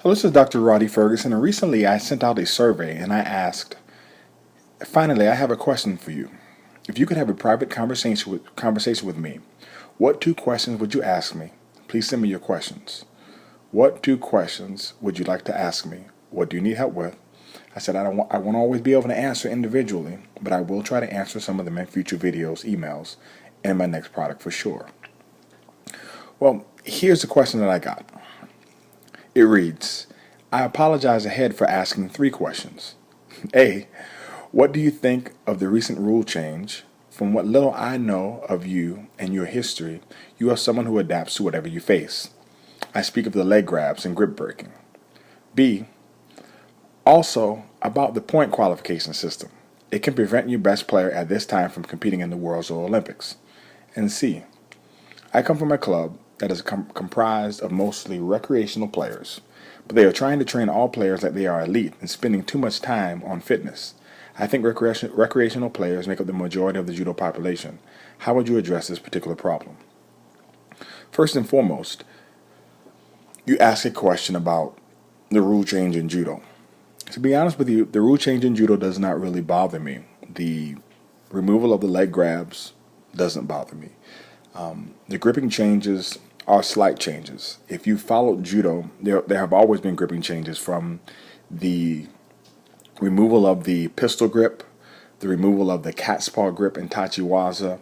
Hello, this is Dr. Rhadi Ferguson, and recently I sent out a survey and I asked, finally, I have a question for you. If you could have a private conversation with me, what two questions would you ask me? Please send me your questions. What two questions would you like to ask me? What do you need help with? I said I won't always be able to answer individually, but I will try to answer some of them in future videos, emails, and my next product for sure. Well, here's the question that I got. It reads, I apologize ahead for asking three questions. A, what do you think of the recent rule change? From what little I know of you and your history, you are someone who adapts to whatever you face. I speak of the leg grabs and grip breaking. B, also about the point qualification system. It can prevent your best player at this time from competing in the Worlds or Olympics. And C, I come from a club that is comprised of mostly recreational players, but they are trying to train all players like they are elite and spending too much time on fitness. I think recreational players make up the majority of the judo population. How would you address this particular problem? First and foremost, you ask a question about the rule change in judo. To be honest with you, the rule change in judo does not really bother me. The removal of the leg grabs doesn't bother me. The gripping changes are slight changes. If you followed judo, there have always been gripping changes, from the removal of the pistol grip, the removal of the cat's paw grip in tachiwaza,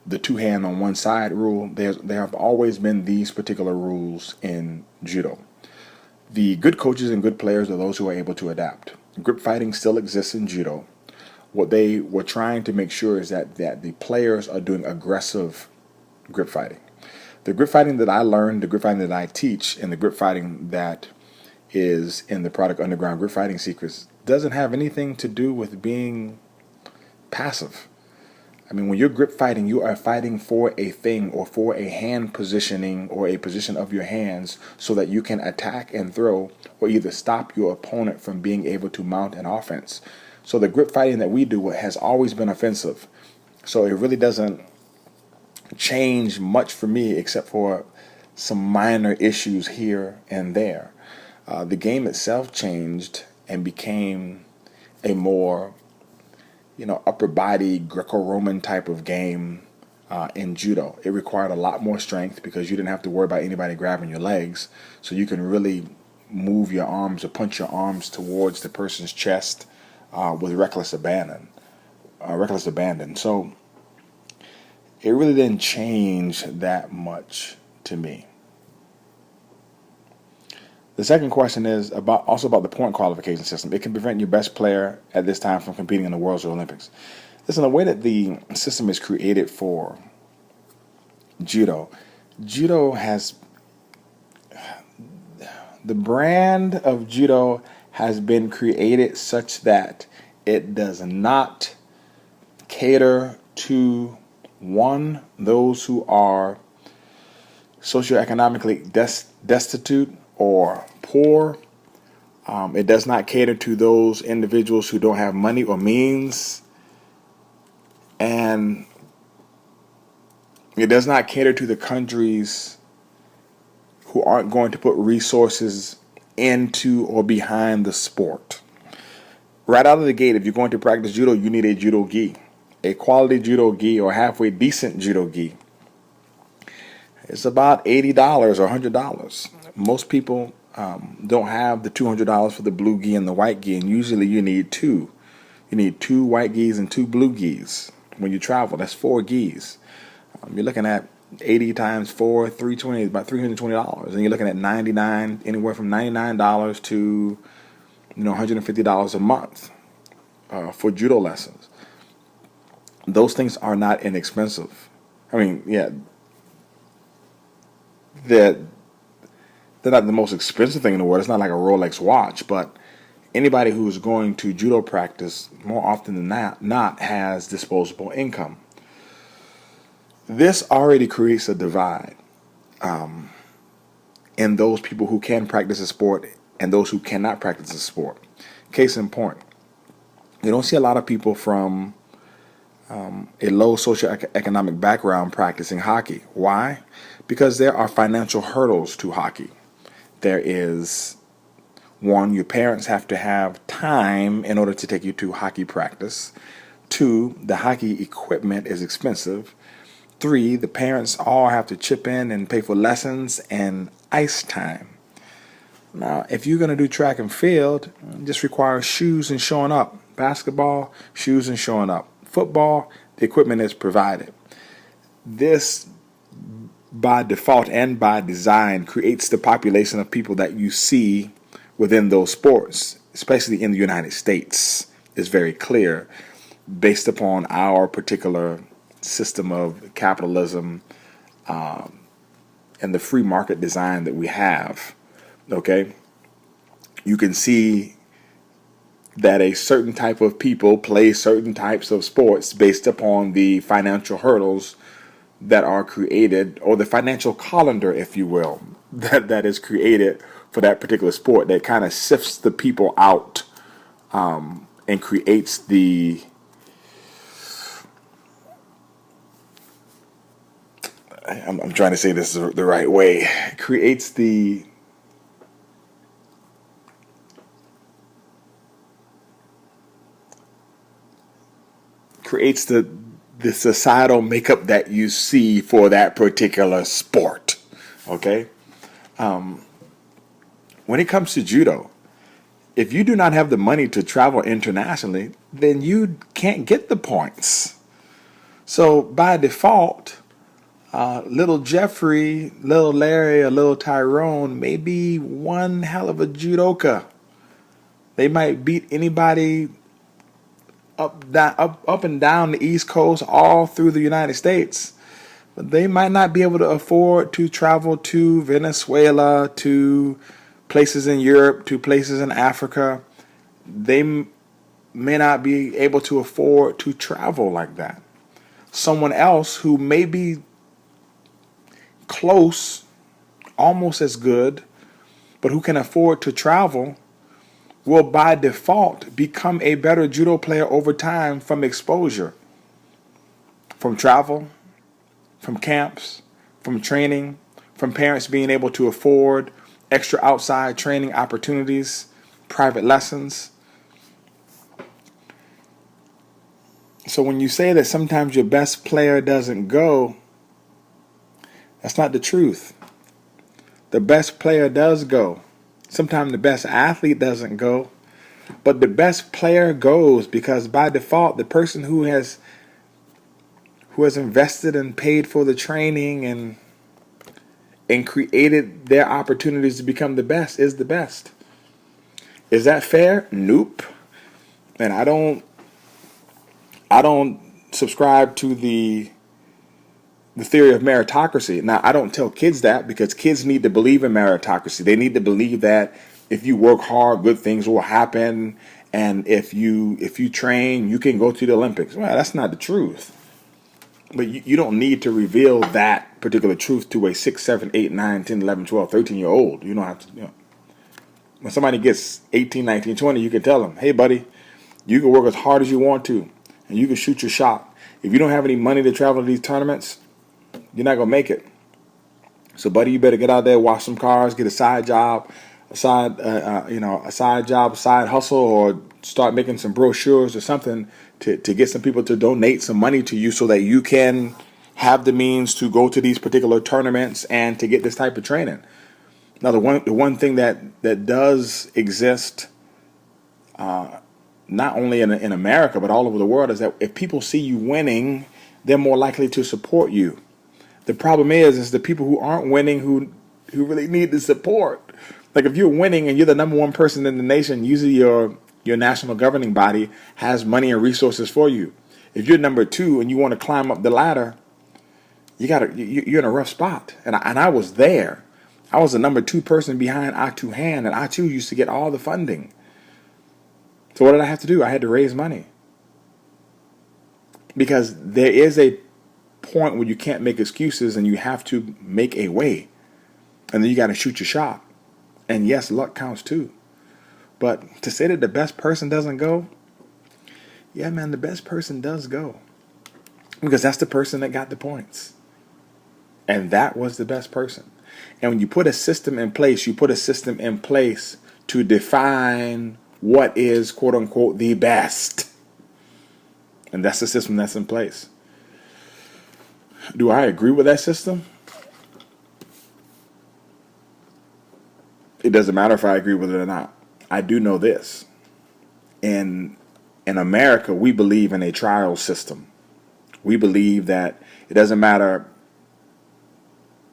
the two hand on one side rule. There have always been these particular rules in judo. The good coaches and good players are those who are able to adapt. Grip fighting still exists in judo. What they were trying to make sure is that the players are doing aggressive grip fighting. The grip fighting that I learned, the grip fighting that I teach, and the grip fighting that is in the product Underground Grip Fighting Secrets doesn't have anything to do with being passive. I mean, when you're grip fighting, you are fighting for a thing or for a hand positioning or a position of your hands so that you can attack and throw or either stop your opponent from being able to mount an offense. So the grip fighting that we do has always been offensive. So it really doesn't change much for me except for some minor issues here and there. The game itself changed and became a more, upper body Greco-Roman type of game in judo. It required a lot more strength because you didn't have to worry about anybody grabbing your legs. So you can really move your arms or punch your arms towards the person's chest with reckless abandon. So it really didn't change that much to me. The second question is about the point qualification system. It can prevent your best player at this time from competing in the Worlds or Olympics. Listen, the way that the system is created for judo has, the brand of judo has been created such that it does not cater to those who are socioeconomically destitute or poor. It does not cater to those individuals who don't have money or means, and it does not cater to the countries who aren't going to put resources into or behind the sport. Right out of the gate, if you're going to practice judo, you need a judo gi. A quality judo gi or halfway decent judo gi. It's about $80 or $100. Most people don't have the $200 for the blue gi and the white gi, and usually you need two. You need two white gis and two blue gis when you travel. That's 4 gis. You're looking at 80 times 4, 320, about $320, and you're looking at anywhere from $99 to $150 a month for judo lessons. Those things are not inexpensive. I mean, yeah, they're not the most expensive thing in the world. It's not like a Rolex watch, but anybody who's going to judo practice more often than not has disposable income. This already creates a divide in those people who can practice a sport and those who cannot practice a sport. Case in point, you don't see a lot of people from a low socioeconomic background practicing hockey. Why? Because there are financial hurdles to hockey. There is one, your parents have to have time in order to take you to hockey practice. Two, the hockey equipment is expensive. Three, the parents all have to chip in and pay for lessons and ice time. Now, if you're going to do track and field, it just requires shoes and showing up. Basketball, shoes and showing up. Football, the equipment is provided. This, by default and by design, creates the population of people that you see within those sports, especially in the United States. It's very clear based upon our particular system of capitalism and the free market design that we have. Okay, you can see that a certain type of people play certain types of sports based upon the financial hurdles that are created, or the financial colander, if you will, that is created for that particular sport, that kind of sifts the people out and creates the I'm trying to say this the right way. Creates the societal makeup that you see for that particular sport. Okay? When it comes to judo, if you do not have the money to travel internationally, then you can't get the points. So by default, little Jeffrey, little Larry, or little Tyrone may be one hell of a judoka. They might beat anybody up and down the East Coast, all through the United States. But they might not be able to afford to travel to Venezuela, to places in Europe, to places in Africa. They may not be able to afford to travel like that. Someone else who may be close, almost as good, but who can afford to travel, will by default become a better judo player over time from exposure, from travel, from camps, from training, from parents being able to afford extra outside training opportunities, private lessons. So when you say that sometimes your best player doesn't go, that's not the truth. The best player does go. Sometimes the best athlete doesn't go, but the best player goes, because by default, the person who has invested and paid for the training and created their opportunities to become the best is the best. Is that fair? Nope. And I don't subscribe to the theory of meritocracy. Now, I don't tell kids that, because kids need to believe in meritocracy. They need to believe that if you work hard, good things will happen, and if you train, you can go to the Olympics. Well, that's not the truth. But you don't need to reveal that particular truth to a 6, 7, 8, 9, 10, 11, 12, 13-year-old. You don't have to, When somebody gets 18, 19, 20, you can tell them, hey, buddy, you can work as hard as you want to, and you can shoot your shot. If you don't have any money to travel to these tournaments, you're not going to make it. So, buddy, you better get out there, wash some cars, get a side job, a side hustle, or start making some brochures or something to get some people to donate some money to you so that you can have the means to go to these particular tournaments and to get this type of training. Now, the one thing that does exist, not only in America but all over the world, is that if people see you winning, they're more likely to support you. The problem is the people who aren't winning who really need the support. Like, if you're winning and you're the number one person in the nation, usually your national governing body has money and resources for you. If you're number two and you want to climb up the ladder, you're in a rough spot. And I was there. I was the number two person behind Atu Han, and Atu used to get all the funding. So what did I have to do? I had to raise money. Because there is a point where you can't make excuses and you have to make a way. And then you got to shoot your shot. And yes, luck counts too. But to say that the best person doesn't go, yeah, man, the best person does go. Because that's the person that got the points. And that was the best person. And when you put a system in place, you put a system in place to define what is, quote unquote, the best. And that's the system that's in place. Do I agree with that system? It doesn't matter if I agree with it or not. I do know this. In America, we believe in a trial system. We believe that it doesn't matter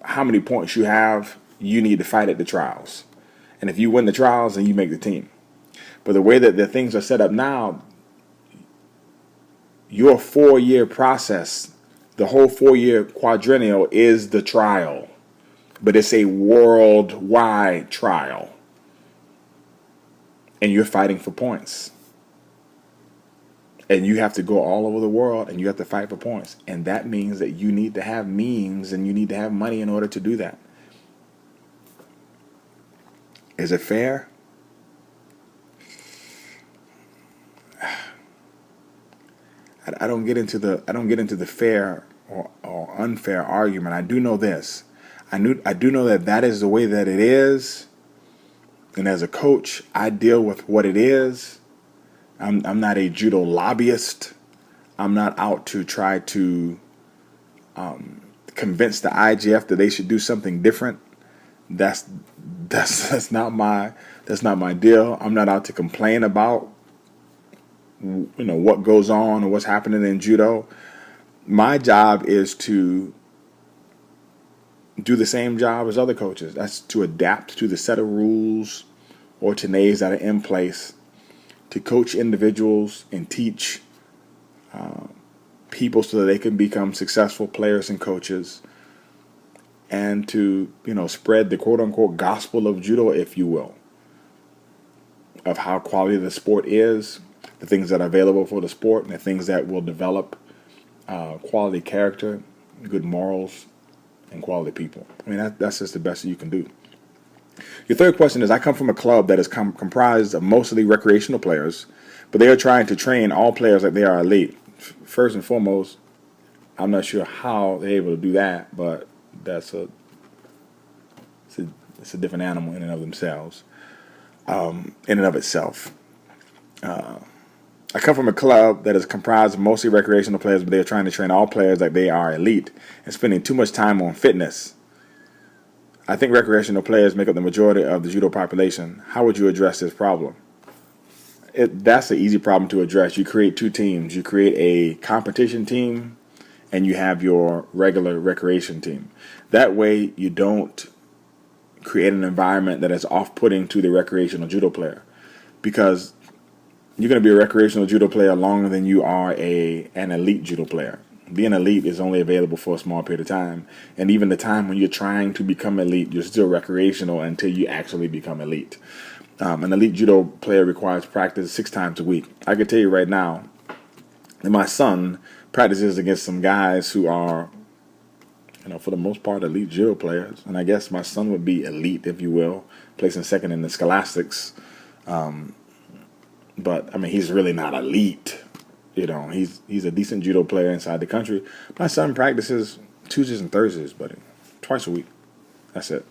how many points you have, you need to fight at the trials. And if you win the trials, then you make the team. But the way that the things are set up now, your 4-year process, the whole 4-year quadrennial is the trial. But it's a worldwide trial. And you're fighting for points. And you have to go all over the world and you have to fight for points. And that means that you need to have means and you need to have money in order to do that. Is it fair? I don't get into the fair or unfair argument. I do know this. I do know that that is the way that it is. And as a coach, I deal with what it is. I'm not a judo lobbyist. I'm not out to try to convince the IGF that they should do something different. That's not my deal. I'm not out to complain about what goes on or what's happening in judo. My job is to do the same job as other coaches. That's to adapt to the set of rules or tenets that are in place, to coach individuals and teach people so that they can become successful players and coaches, and to spread the quote unquote gospel of judo, if you will, of how quality the sport is, the things that are available for the sport, and the things that will develop quality character, good morals, and quality people. I mean, that's just the best that you can do. Your third question is, I come from a club that is comprised of mostly recreational players, but they are trying to train all players like they are elite. First and foremost, I'm not sure how they're able to do that, but it's a different animal in and of themselves, in and of itself. I come from a club that is comprised of mostly recreational players, but they are trying to train all players like they are elite and spending too much time on fitness. I think recreational players make up the majority of the judo population. How would you address this problem? That's an easy problem to address. You create two teams. You create a competition team and you have your regular recreation team. That way you don't create an environment that is off-putting to the recreational judo player, because you're going to be a recreational judo player longer than you are an elite judo player. Being elite is only available for a small period of time. And even the time when you're trying to become elite, you're still recreational until you actually become elite. An elite judo player requires practice 6 times a week. I can tell you right now that my son practices against some guys who are, for the most part, elite judo players. And I guess my son would be elite, if you will, placing second in the scholastics. But, I mean, he's really not elite. He's a decent judo player inside the country. My son practices Tuesdays and Thursdays, buddy. Twice a week. That's it.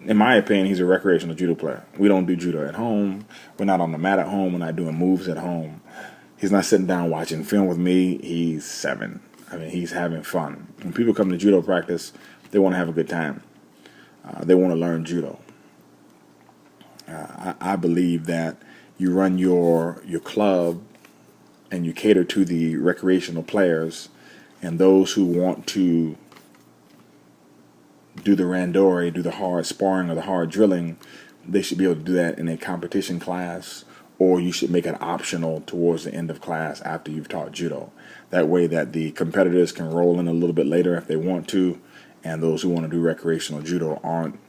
In my opinion, he's a recreational judo player. We don't do judo at home. We're not on the mat at home. We're not doing moves at home. He's not sitting down watching film with me. He's 7. I mean, he's having fun. When people come to judo practice, they want to have a good time. They want to learn judo. I believe that you run your club and you cater to the recreational players, and those who want to do the randori, do the hard sparring or the hard drilling, they should be able to do that in a competition class, or you should make it optional towards the end of class after you've taught judo. That way that the competitors can roll in a little bit later if they want to, and those who want to do recreational judo aren't,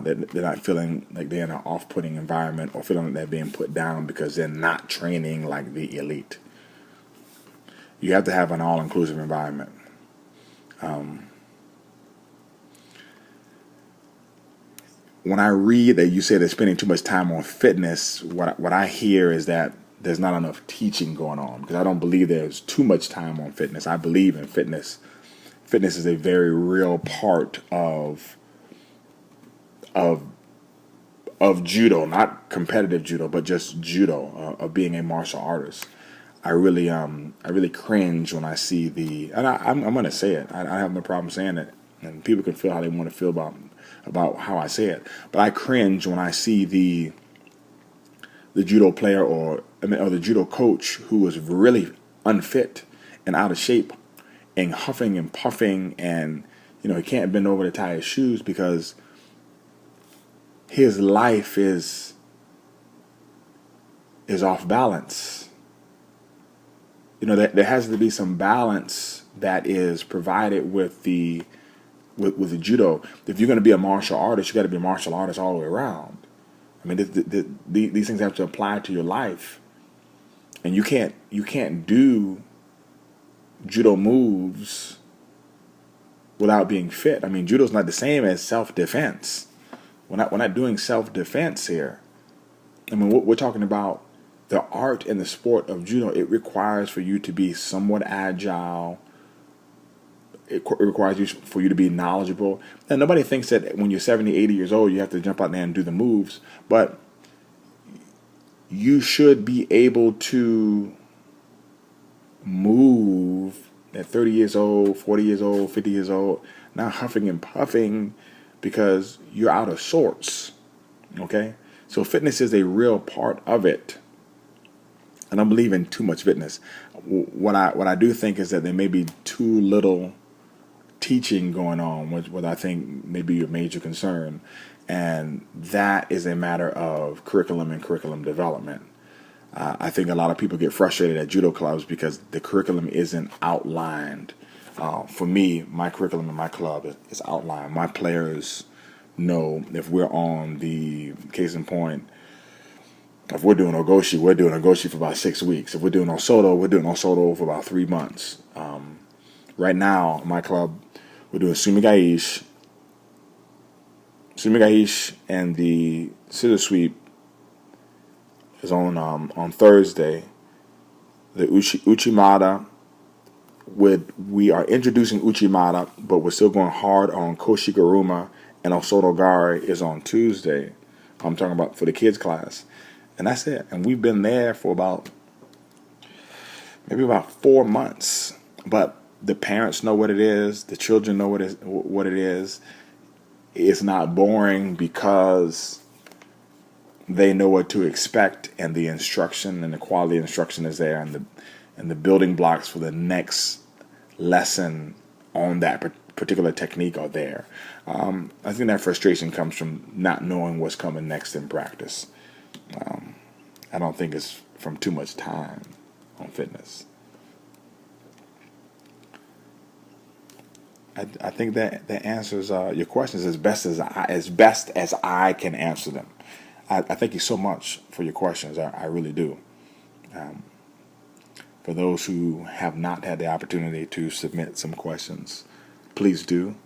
they're not feeling like they're in an off-putting environment or feeling like they're being put down because they're not training like the elite. You have to have an all-inclusive environment. When I read that you say they're spending too much time on fitness, what I hear is that there's not enough teaching going on, because I don't believe there's too much time on fitness. I believe in fitness fitness is a very real part of of judo, not competitive judo, but just judo, of being a martial artist. I really cringe when I see I'm going to say it. I have no problem saying it, and people can feel how they want to feel about how I say it. But I cringe when I see the judo player or the judo coach who is really unfit and out of shape and huffing and puffing, and he can't bend over to tie his shoes because his life is off balance. There has to be some balance that is provided with the judo. If you're going to be a martial artist, you got to be a martial artist all the way around. I mean, these things have to apply to your life, and you can't do judo moves without being fit. I mean, judo's not the same as self-defense. We're not doing self-defense here. I mean, we're talking about the art and the sport of judo. It requires for you to be somewhat agile. It requires for you to be knowledgeable. And nobody thinks that when you're 70, 80 years old, you have to jump out there and do the moves. But you should be able to move at 30 years old, 40 years old, 50 years old, not huffing and puffing because you're out of sorts. Okay? So fitness is a real part of it. I don't believe in too much fitness. What I do think is that there may be too little teaching going on, which I think may be a major concern, and that is a matter of curriculum and curriculum development. I think a lot of people get frustrated at judo clubs because the curriculum isn't outlined. For me, my curriculum in my club is outlined. My players know if we're on the case in point. If we're doing Ogoshi, we're doing Ogoshi for about 6 weeks. If we're doing Osoto, we're doing Osoto for about 3 months. Right now, in my club, we're doing Sumigaish, and the scissor sweep is on Thursday. The Uchimata, we are introducing Uchimata, but we're still going hard on Koshigaruma, and Osoto Gari is on Tuesday. I'm talking about for the kids class. And that's it. And we've been there for maybe about 4 months. But the parents know what it is. The children know what it is. It's not boring because they know what to expect, and the instruction and the quality of instruction is there, and the building blocks for the next lesson on that particular technique are there. I think that frustration comes from not knowing what's coming next in practice. I don't think it's from too much time on fitness. I think that answers your questions as best as I can answer them. I thank you so much for your questions. I really do. For those who have not had the opportunity to submit some questions, please do.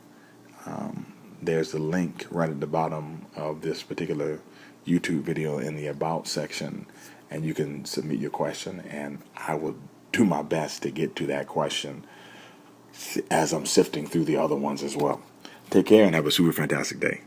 There's the link right at the bottom of this particular YouTube video in the About section, and you can submit your question, and I will do my best to get to that question as I'm sifting through the other ones as well. Take care and have a super fantastic day.